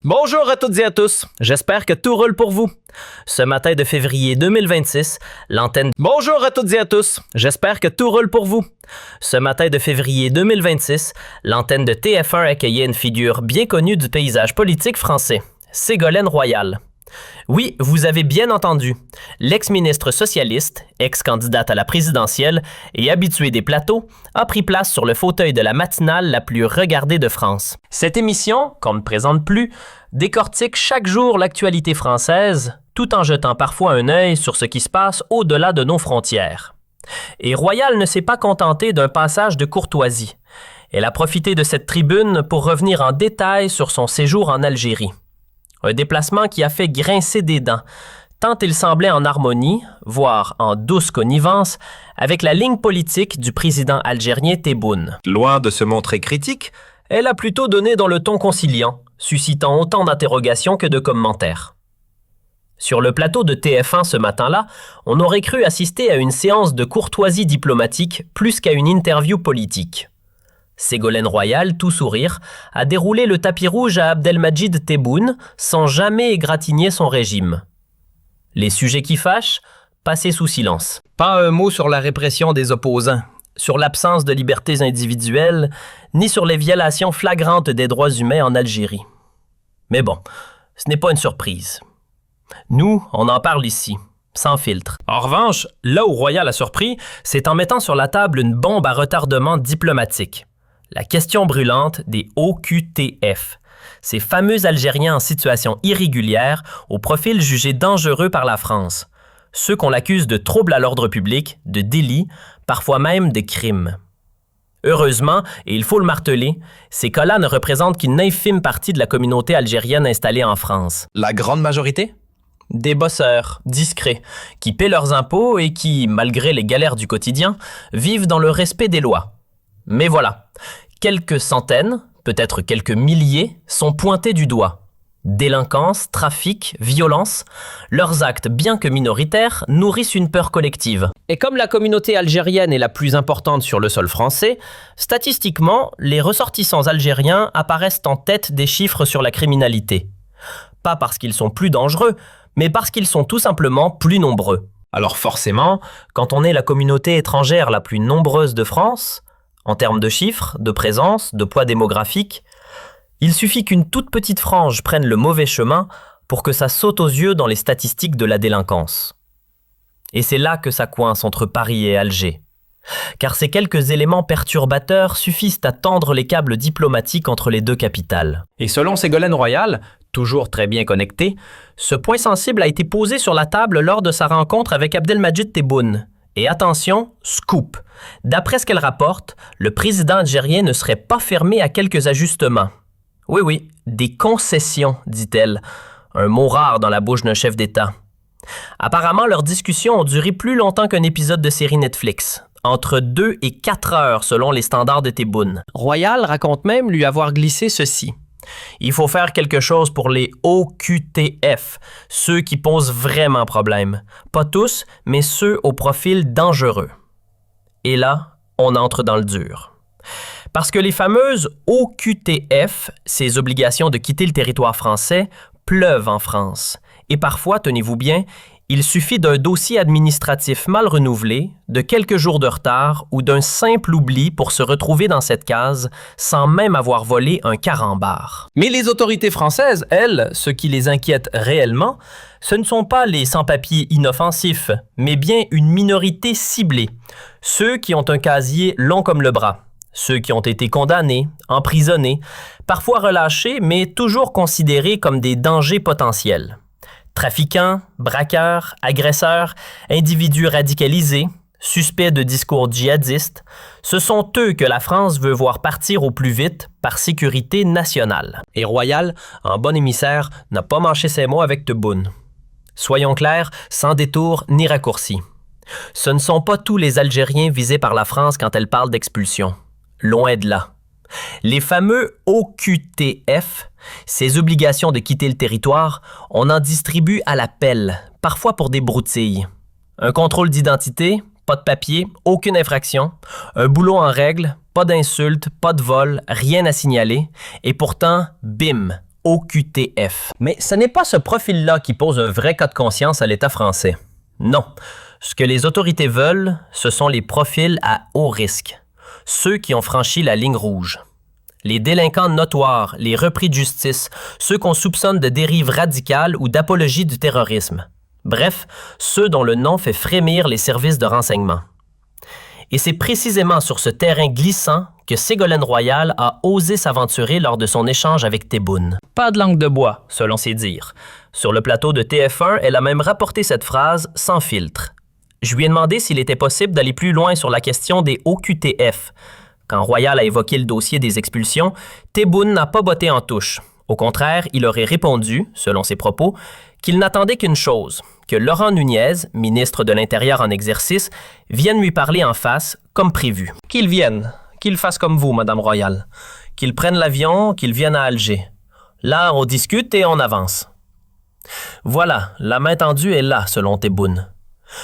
Bonjour à toutes et à tous, j'espère que tout roule pour vous. Ce matin de février 2026, l'antenne... Bonjour à toutes et à tous, j'espère que tout roule pour vous. Ce matin de février 2026, l'antenne de TF1 accueillait une figure bien connue du paysage politique français, Ségolène Royal. Oui, vous avez bien entendu. L'ex-ministre socialiste, ex-candidate à la présidentielle et habituée des plateaux, a pris place sur le fauteuil de la matinale la plus regardée de France. Cette émission, qu'on ne présente plus, décortique chaque jour l'actualité française, tout en jetant parfois un œil sur ce qui se passe au-delà de nos frontières. Et Royal ne s'est pas contentée d'un passage de courtoisie. Elle a profité de cette tribune pour revenir en détail sur son séjour en Algérie. Un déplacement qui a fait grincer des dents, tant il semblait en harmonie, voire en douce connivence, avec la ligne politique du président algérien Tebboune. Loin de se montrer critique, Elle a plutôt donné dans le ton conciliant, suscitant autant d'interrogations que de commentaires. Sur le plateau de TF1 ce matin-là, on aurait cru assister à une séance de courtoisie diplomatique plus qu'à une interview politique. Ségolène Royal, tout sourire, a déroulé le tapis rouge à Abdelmadjid Tebboune sans jamais égratigner son régime. Les sujets qui fâchent, passés sous silence. Pas un mot sur la répression des opposants, sur l'absence de libertés individuelles, ni sur les violations flagrantes des droits humains en Algérie. Mais bon, ce n'est pas une surprise. Nous, on en parle ici, sans filtre. En revanche, là où Royal a surpris, c'est en mettant sur la table une bombe à retardement diplomatique. La question brûlante des OQTF, ces fameux Algériens en situation irrégulière au profil jugé dangereux par la France, ceux qu'on l'accuse de troubles à l'ordre public, de délits, parfois même de crimes. Heureusement, et il faut le marteler, ces cas-là ne représentent qu'une infime partie de la communauté algérienne installée en France. la grande majorité? Des bosseurs, discrets, qui paient leurs impôts et qui, malgré les galères du quotidien, vivent dans le respect des lois. Mais voilà, quelques centaines, peut-être quelques milliers, sont pointés du doigt. Délinquance, trafic, violence, leurs actes, bien que minoritaires, nourrissent une peur collective. Et comme la communauté algérienne est la plus importante sur le sol français, statistiquement, les ressortissants algériens apparaissent en tête des chiffres sur la criminalité. Pas parce qu'ils sont plus dangereux, mais parce qu'ils sont tout simplement plus nombreux. Alors forcément, quand on est la communauté étrangère la plus nombreuse de France, en termes de chiffres, de présence, de poids démographique, il suffit qu'une toute petite frange prenne le mauvais chemin pour que ça saute aux yeux dans les statistiques de la délinquance. Et c'est là que ça coince entre Paris et Alger. Car ces quelques éléments perturbateurs suffisent à tendre les câbles diplomatiques entre les deux capitales. Et selon Ségolène Royal, toujours très bien connectée, ce point sensible a été posé sur la table lors de sa rencontre avec Abdelmadjid Tebboune. Et attention, scoop! D'après ce qu'elle rapporte, le président algérien ne serait pas fermé à quelques ajustements. Oui, des concessions, dit-elle, un mot rare dans la bouche d'un chef d'État. Apparemment, leurs discussions ont duré plus longtemps qu'un épisode de série Netflix, entre 2 et 4 heures selon les standards de Tebboune. Royal raconte même lui avoir glissé ceci. Il faut faire quelque chose pour les OQTF, ceux qui posent vraiment problème. Pas tous, mais ceux au profil dangereux. Et là, on entre dans le dur. Parce que les fameuses OQTF, ces obligations de quitter le territoire français, pleuvent en France. Et parfois, tenez-vous bien, il suffit d'un dossier administratif mal renouvelé, de quelques jours de retard ou d'un simple oubli pour se retrouver dans cette case sans même avoir volé un carambar. Mais les autorités françaises, elles, ce qui les inquiète réellement, ce ne sont pas les sans-papiers inoffensifs, mais bien une minorité ciblée. Ceux qui ont un casier long comme le bras. Ceux qui ont été condamnés, emprisonnés, parfois relâchés, mais toujours considérés comme des dangers potentiels. Trafiquants, braqueurs, agresseurs, individus radicalisés, suspects de discours djihadistes, ce sont eux que la France veut voir partir au plus vite par sécurité nationale. Et Royal, en bon émissaire, n'a pas mâché ses mots avec Tebboune. Soyons clairs, sans détour ni raccourci. Ce ne sont pas tous les Algériens visés par la France quand elle parle d'expulsion. Loin de là. Les fameux OQTF, ces obligations de quitter le territoire, on en distribue à la pelle, parfois pour des broutilles. Un contrôle d'identité, pas de papier, aucune infraction, un boulot en règle, pas d'insultes, pas de vol, rien à signaler, et pourtant, bim, OQTF. Mais ce n'est pas ce profil-là qui pose un vrai cas de conscience à l'État français. Non. Ce que les autorités veulent, ce sont les profils à haut risque. Ceux qui ont franchi la ligne rouge. Les délinquants notoires, les repris de justice, ceux qu'on soupçonne de dérive radicale ou d'apologie du terrorisme. Bref, ceux dont le nom fait frémir les services de renseignement. Et c'est précisément sur ce terrain glissant que Ségolène Royal a osé s'aventurer lors de son échange avec Tebboune. Pas de langue de bois, selon ses dires. Sur le plateau de TF1, elle a même rapporté cette phrase sans filtre. Je lui ai demandé s'il était possible d'aller plus loin sur la question des OQTF. Quand Royal a évoqué le dossier des expulsions, Tebboune n'a pas botté en touche. Au contraire, il aurait répondu, selon ses propos, qu'il n'attendait qu'une chose, que Laurent Nunez, ministre de l'Intérieur en exercice, vienne lui parler en face, comme prévu. Qu'il vienne, qu'il fasse comme vous, Madame Royal. Qu'il prenne l'avion, qu'il vienne à Alger. Là, on discute et on avance. Voilà, la main tendue est là, selon Tebboune.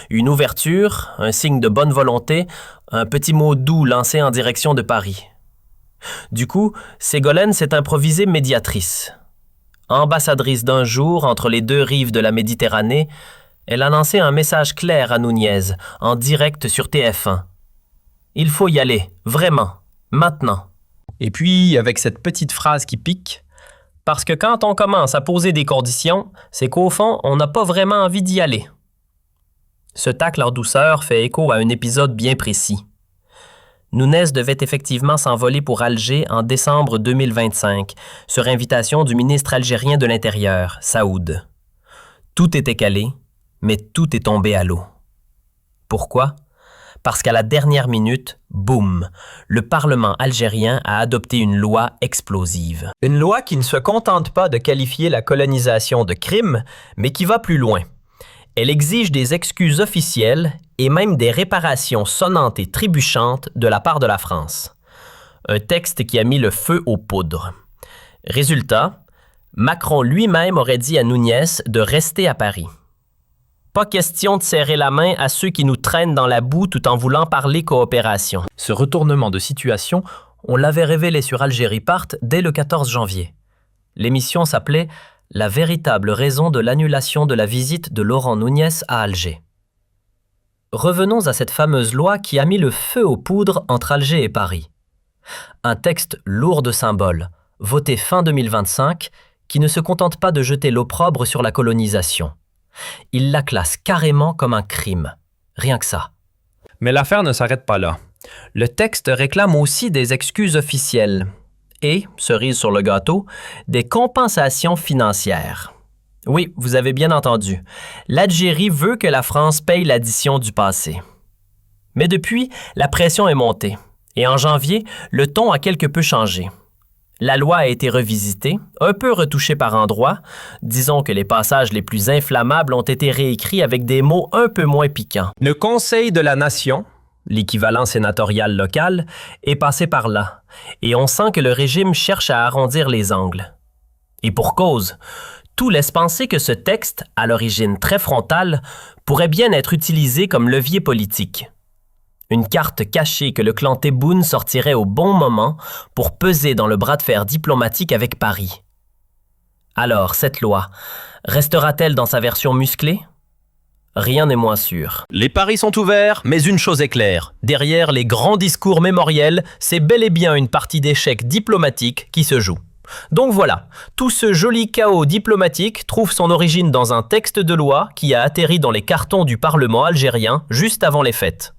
Une ouverture, un signe de bonne volonté, un petit mot doux lancé en direction de Paris. Du coup, Ségolène s'est improvisée médiatrice. Ambassadrice d'un jour entre les deux rives de la Méditerranée, elle a lancé un message clair à Nunez, en direct sur TF1. Il faut y aller, vraiment, maintenant. Et puis, avec cette petite phrase qui pique, parce que quand on commence à poser des conditions, c'est qu'au fond, on n'a pas vraiment envie d'y aller. Ce tacle en douceur fait écho à un épisode bien précis. Nunez devait effectivement s'envoler pour Alger en décembre 2025, sur invitation du ministre algérien de l'Intérieur, Saoud. Tout était calé, mais tout est tombé à l'eau. Pourquoi? Parce qu'à la dernière minute, boum, le Parlement algérien a adopté une loi explosive. Une loi qui ne se contente pas de qualifier la colonisation de crime, mais qui va plus loin. Elle exige des excuses officielles et même des réparations sonnantes et trébuchantes de la part de la France. Un texte qui a mis le feu aux poudres. Résultat, Macron lui-même aurait dit à Nunez de rester à Paris. Pas question de serrer la main à ceux qui nous traînent dans la boue tout en voulant parler coopération. Ce retournement de situation, on l'avait révélé sur Algériepart dès le 14 janvier. L'émission s'appelait « La véritable raison de l'annulation de la visite de Laurent Nunez à Alger ». Revenons à cette fameuse loi qui a mis le feu aux poudres entre Alger et Paris. Un texte lourd de symboles, voté fin 2025, qui ne se contente pas de jeter l'opprobre sur la colonisation. Il la classe carrément comme un crime. Rien que ça. Mais l'affaire ne s'arrête pas là. Le texte réclame aussi des excuses officielles et, cerise sur le gâteau, des compensations financières. Oui, vous avez bien entendu. L'Algérie veut que la France paye l'addition du passé. Mais depuis, la pression est montée. Et en janvier, le ton a quelque peu changé. La loi a été revisitée, un peu retouchée par endroits. Disons que les passages les plus inflammables ont été réécrits avec des mots un peu moins piquants. Le Conseil de la Nation, l'équivalent sénatorial local, est passé par là. Et on sent que le régime cherche à arrondir les angles. Et pour cause, tout laisse penser que ce texte, à l'origine très frontal, pourrait bien être utilisé comme levier politique. Une carte cachée que le clan Tebboune sortirait au bon moment pour peser dans le bras de fer diplomatique avec Paris. Alors, cette loi, restera-t-elle dans sa version musclée? Rien n'est moins sûr. les paris sont ouverts, mais une chose est claire. Derrière les grands discours mémoriels, c'est bel et bien une partie d'échecs diplomatiques qui se joue. Donc voilà, tout ce joli chaos diplomatique trouve son origine dans un texte de loi qui a atterri dans les cartons du Parlement algérien juste avant les fêtes.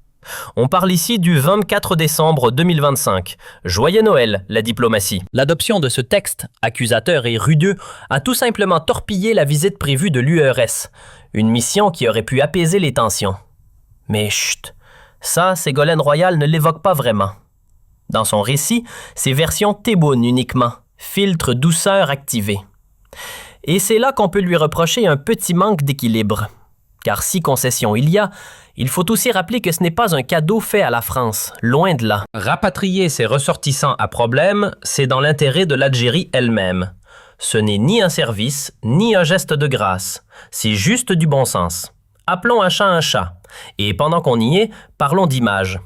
On parle ici du 24 décembre 2025. Joyeux Noël, la diplomatie. L'adoption de ce texte, accusateur et rugueux, a tout simplement torpillé la visite prévue de l'URS, une mission qui aurait pu apaiser les tensions. Mais chut, ça, Ségolène Royal ne l'évoque pas vraiment. Dans son récit, c'est version Tebboune uniquement, filtre douceur activé. Et c'est là qu'on peut lui reprocher un petit manque d'équilibre. Car si concession il y a, il faut aussi rappeler que ce n'est pas un cadeau fait à la France, loin de là. Rapatrier ses ressortissants à problème, c'est dans l'intérêt de l'Algérie elle-même. Ce n'est ni un service, ni un geste de grâce. C'est juste du bon sens. Appelons un chat. Et pendant qu'on y est, parlons d'image.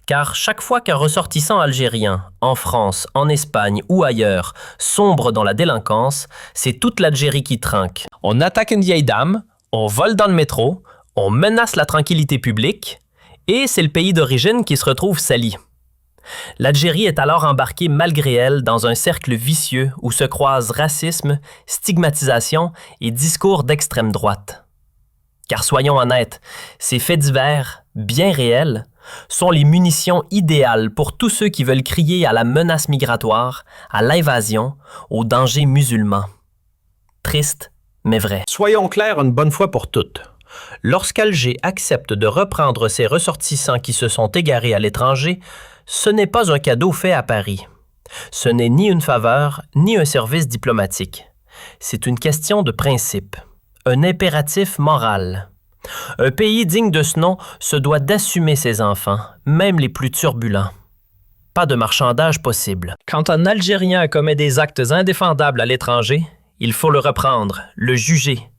Car chaque fois qu'un ressortissant algérien, en France, en Espagne ou ailleurs, sombre dans la délinquance, c'est toute l'Algérie qui trinque. On attaque une vieille dame, on vole dans le métro, on menace la tranquillité publique, et c'est le pays d'origine qui se retrouve sali. L'Algérie est alors embarquée malgré elle dans un cercle vicieux où se croisent racisme, stigmatisation et discours d'extrême droite. Car soyons honnêtes, ces faits divers, bien réels, sont les munitions idéales pour tous ceux qui veulent crier à la menace migratoire, à l'invasion, au danger musulman. Triste, mais vrai. Soyons clairs une bonne fois pour toutes. Lorsqu'Alger accepte de reprendre ses ressortissants qui se sont égarés à l'étranger, ce n'est pas un cadeau fait à Paris. Ce n'est ni une faveur, ni un service diplomatique. C'est une question de principe, un impératif moral. Un pays digne de ce nom se doit d'assumer ses enfants, même les plus turbulents. Pas de marchandage possible. Quand un Algérien commet des actes indéfendables à l'étranger, il faut le reprendre, le juger,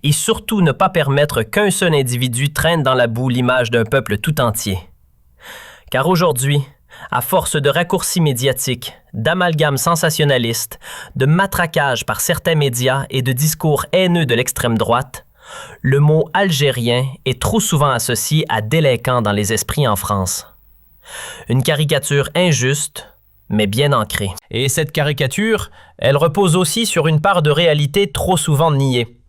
et surtout ne pas permettre qu'un seul individu traîne dans la boue l'image d'un peuple tout entier. Car aujourd'hui, à force de raccourcis médiatiques, d'amalgames sensationnalistes, de matraquage par certains médias et de discours haineux de l'extrême droite, le mot « algérien » est trop souvent associé à délinquant dans les esprits en France. Une caricature injuste, mais bien ancrée. Et cette caricature, elle repose aussi sur une part de réalité trop souvent niée.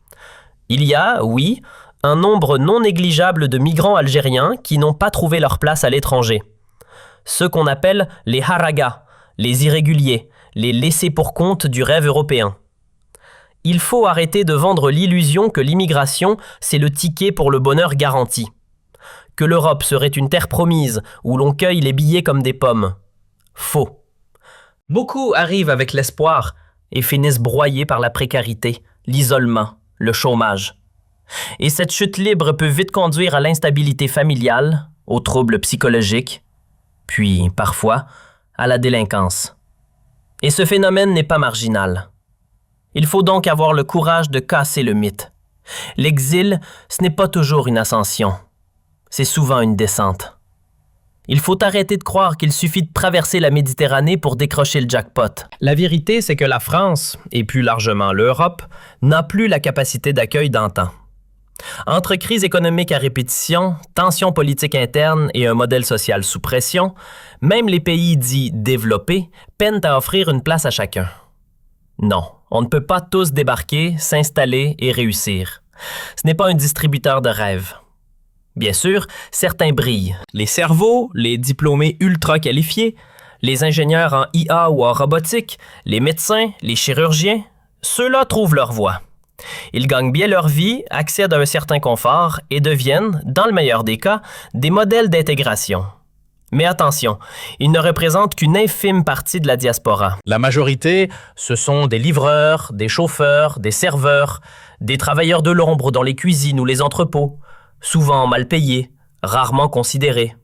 Il y a, oui, un nombre non négligeable de migrants algériens qui n'ont pas trouvé leur place à l'étranger. Ceux qu'on appelle les haragas, les irréguliers, les laissés-pour-compte du rêve européen. Il faut arrêter de vendre l'illusion que l'immigration, c'est le ticket pour le bonheur garanti. Que l'Europe serait une terre promise où l'on cueille les billets comme des pommes. Faux. Beaucoup arrivent avec l'espoir et finissent broyés par la précarité, l'isolement, le chômage. Et cette chute libre peut vite conduire à l'instabilité familiale, aux troubles psychologiques, puis, parfois, à la délinquance. Et ce phénomène n'est pas marginal. Il faut donc avoir le courage de casser le mythe. L'exil, ce n'est pas toujours une ascension. C'est souvent une descente. Il faut arrêter de croire qu'il suffit de traverser la Méditerranée pour décrocher le jackpot. La vérité, c'est que la France, et plus largement l'Europe, n'a plus la capacité d'accueil d'antan. Entre crise économique à répétition, tensions politiques internes et un modèle social sous pression, même les pays dits développés peinent à offrir une place à chacun. Non, on ne peut pas tous débarquer, s'installer et réussir. Ce n'est pas un distributeur de rêves. Bien sûr, certains brillent. Les cerveaux, les diplômés ultra qualifiés, les ingénieurs en IA ou en robotique, les médecins, les chirurgiens, ceux-là trouvent leur voie. Ils gagnent bien leur vie, accèdent à un certain confort et deviennent, dans le meilleur des cas, des modèles d'intégration. Mais attention, ils ne représentent qu'une infime partie de la diaspora. La majorité, ce sont des livreurs, des chauffeurs, des serveurs, des travailleurs de l'ombre dans les cuisines ou les entrepôts, souvent mal payés, rarement considérés.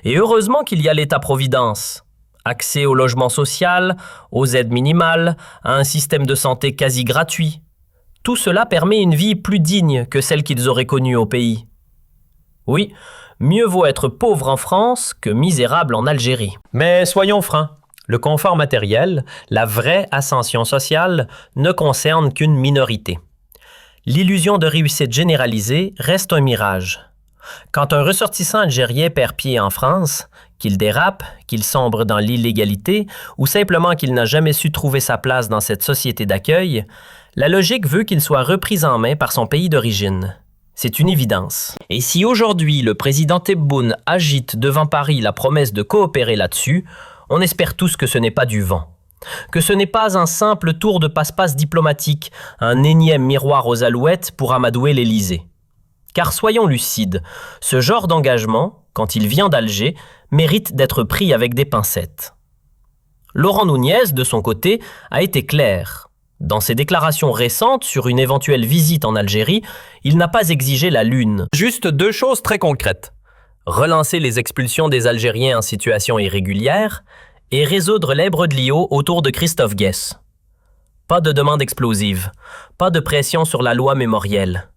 Et heureusement qu'il y a l'État-providence. Accès au logement social, aux aides minimales, à un système de santé quasi gratuit. Tout cela permet une vie plus digne que celle qu'ils auraient connue au pays. Oui, mieux vaut être pauvre en France que misérable en Algérie. Mais soyons francs, le confort matériel, la vraie ascension sociale, ne concerne qu'une minorité. L'illusion de réussite généralisée reste un mirage. Quand un ressortissant algérien perd pied en France, qu'il dérape, qu'il sombre dans l'illégalité ou simplement qu'il n'a jamais su trouver sa place dans cette société d'accueil, la logique veut qu'il soit repris en main par son pays d'origine. C'est une évidence. Et si aujourd'hui le président Tebboune agite devant Paris la promesse de coopérer là-dessus, on espère tous que ce n'est pas du vent. Que ce n'est pas un simple tour de passe-passe diplomatique, un énième miroir aux alouettes pour amadouer l'Élysée. Car soyons lucides, ce genre d'engagement, quand il vient d'Alger, mérite d'être pris avec des pincettes. Laurent Nunez, de son côté, a été clair. Dans ses déclarations récentes sur une éventuelle visite en Algérie, il n'a pas exigé la lune. Juste deux choses très concrètes. Relancer les expulsions des Algériens en situation irrégulière et résoudre l'imbroglio autour de Christophe Guès. Pas de demande explosive, pas de pression sur la loi mémorielle.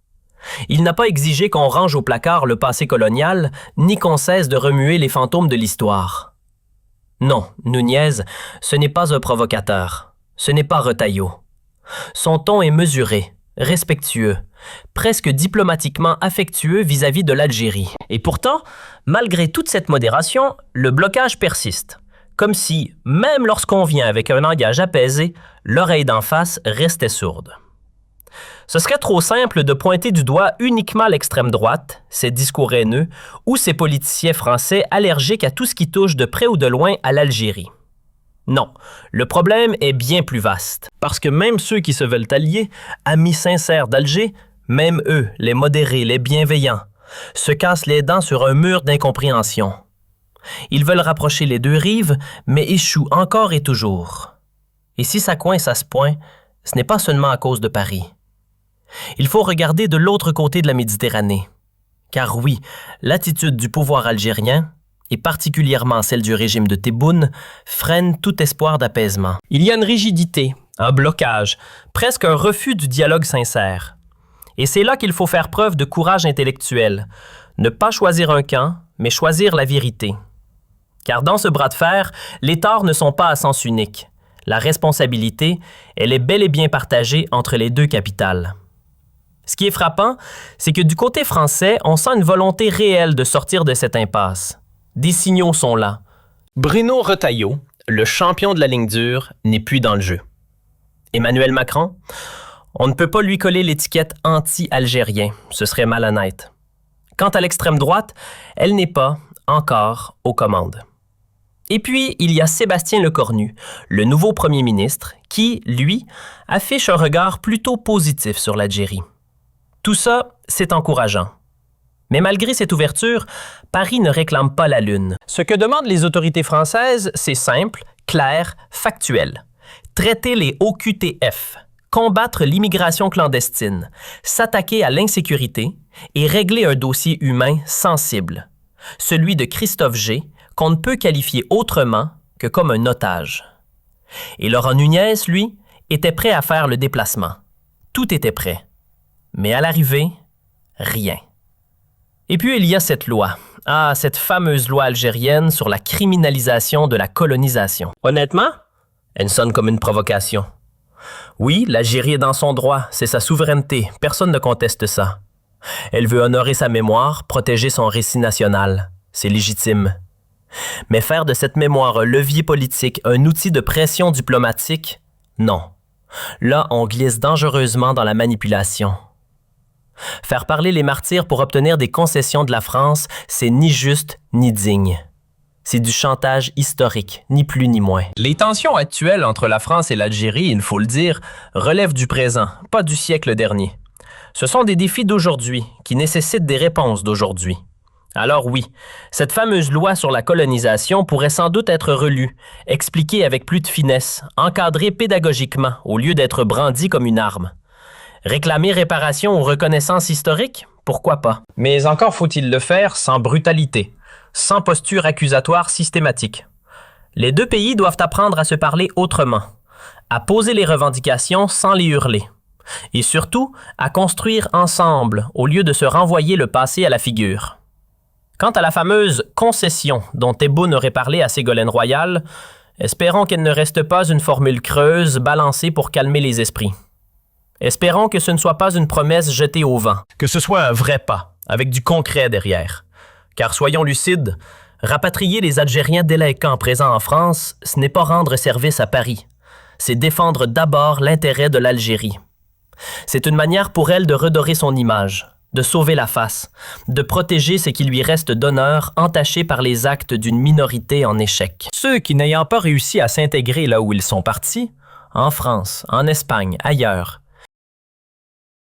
Il n'a pas exigé qu'on range au placard le passé colonial, ni qu'on cesse de remuer les fantômes de l'histoire. Non, Núñez, ce n'est pas un provocateur, ce n'est pas Retailleau. Son ton est mesuré, respectueux, presque diplomatiquement affectueux vis-à-vis de l'Algérie. Et pourtant, malgré toute cette modération, le blocage persiste, comme si, même lorsqu'on vient avec un langage apaisé, l'oreille d'en face restait sourde. Ce serait trop simple de pointer du doigt uniquement l'extrême droite, ses discours haineux, ou ces politiciens français allergiques à tout ce qui touche de près ou de loin à l'Algérie. Non, le problème est bien plus vaste, parce que même ceux qui se veulent alliés, amis sincères d'Alger, même eux, les modérés, les bienveillants, se cassent les dents sur un mur d'incompréhension. Ils veulent rapprocher les deux rives, mais échouent encore et toujours. Et si ça coince à ce point, ce n'est pas seulement à cause de Paris. Il faut regarder de l'autre côté de la Méditerranée. Car oui, l'attitude du pouvoir algérien, et particulièrement celle du régime de Tebboune, freine tout espoir d'apaisement. Il y a une rigidité, un blocage, presque un refus du dialogue sincère. Et c'est là qu'il faut faire preuve de courage intellectuel, ne pas choisir un camp, mais choisir la vérité. Car dans ce bras de fer, les torts ne sont pas à sens unique. La responsabilité, elle est bel et bien partagée entre les deux capitales. Ce qui est frappant, c'est que du côté français, on sent une volonté réelle de sortir de cette impasse. Des signaux sont là. Bruno Retailleau, le champion de la ligne dure, n'est plus dans le jeu. Emmanuel Macron, on ne peut pas lui coller l'étiquette anti-algérien, ce serait malhonnête. Quant à l'extrême droite, elle n'est pas, encore, aux commandes. Et puis, il y a Sébastien Lecornu, le nouveau premier ministre, qui, lui, affiche un regard plutôt positif sur l'Algérie. Tout ça, c'est encourageant. Mais malgré cette ouverture, Paris ne réclame pas la Lune. Ce que demandent les autorités françaises, c'est simple, clair, factuel. Traiter les OQTF, combattre l'immigration clandestine, s'attaquer à l'insécurité et régler un dossier humain sensible, celui de Christophe G, qu'on ne peut qualifier autrement que comme un otage. Et Laurent Núñez, lui, était prêt à faire le déplacement. Tout était prêt. Mais à l'arrivée, rien. Et puis il y a cette loi. Ah, cette fameuse loi algérienne sur la criminalisation de la colonisation. Honnêtement, elle sonne comme une provocation. Oui, l'Algérie est dans son droit, c'est sa souveraineté, personne ne conteste ça. Elle veut honorer sa mémoire, protéger son récit national. C'est légitime. Mais faire de cette mémoire un levier politique, un outil de pression diplomatique, non. Là, on glisse dangereusement dans la manipulation. Faire parler les martyrs pour obtenir des concessions de la France, c'est ni juste ni digne. C'est du chantage historique, ni plus ni moins. Les tensions actuelles entre la France et l'Algérie, il faut le dire, relèvent du présent, pas du siècle dernier. Ce sont des défis d'aujourd'hui, qui nécessitent des réponses d'aujourd'hui. Alors oui, cette fameuse loi sur la colonisation pourrait sans doute être relue, expliquée avec plus de finesse, encadrée pédagogiquement, au lieu d'être brandie comme une arme. Réclamer réparation ou reconnaissance historique? Pourquoi pas? Mais encore faut-il le faire sans brutalité, sans posture accusatoire systématique. Les deux pays doivent apprendre à se parler autrement, à poser les revendications sans les hurler, et surtout à construire ensemble au lieu de se renvoyer le passé à la figure. Quant à la fameuse concession dont Tebboune aurait parlé à Ségolène Royal, espérons qu'elle ne reste pas une formule creuse balancée pour calmer les esprits. Espérons que ce ne soit pas une promesse jetée au vent, que ce soit un vrai pas, avec du concret derrière. Car soyons lucides, rapatrier les Algériens délinquants présents en France, ce n'est pas rendre service à Paris. C'est défendre d'abord l'intérêt de l'Algérie. C'est une manière pour elle de redorer son image, de sauver la face, de protéger ce qui lui reste d'honneur entaché par les actes d'une minorité en échec. Ceux qui, n'ayant pas réussi à s'intégrer là où ils sont partis, en France, en Espagne, ailleurs,